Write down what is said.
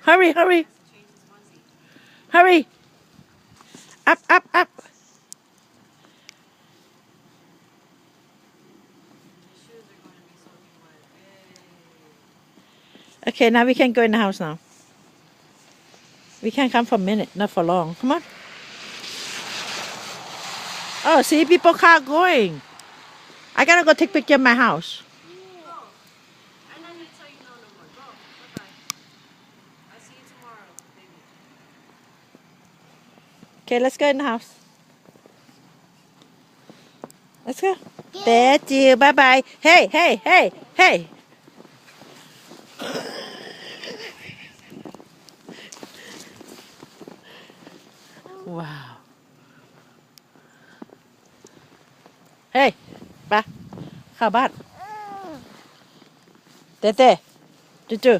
Hurry, hurry, hurry. Up, up, up. Okay, now we can go in the house now. We can come for a minute, not for long. Come on. Oh, see, people car going. I gotta go take picture of my house. I'm not gonna tell you no more. Go. Bye bye. I'll see you tomorrow, baby. Okay, let's go in the house. Let's go. Thank you. Bye bye. Hey, hey, hey, hey. Wow. Hey, ไปเข้าบ้านเต้เต้จุ๊